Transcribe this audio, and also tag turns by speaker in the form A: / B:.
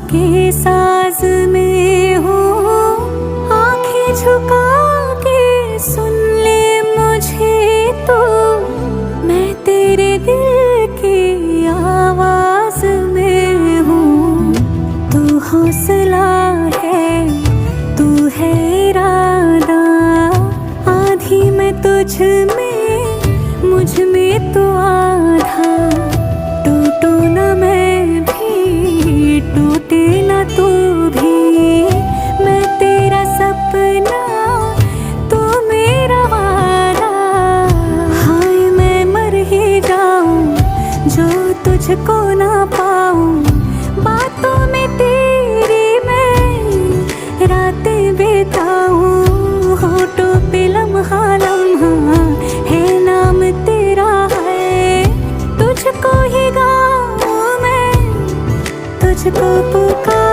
A: के साज में हूँ, आंखें झुका के सुन ले मुझे तो, मैं तेरे दिल की आवाज में हूँ। तू हौसला है, तू है इरादा, आधी मैं तुझ में, मुझ में तो आधा। टूटू न मैं भी, टूटे न तू भी, मैं तेरा सपना, तू मेरा वादा। हाय मैं मर ही जाऊं जो तुझको ना पाऊं, बातों में तेरी मैं रातें बिताऊं। होठों पे लम्हा लम्हा है नाम तेरा है, तुझको ही गाऊं मैं, तुझको पुकार।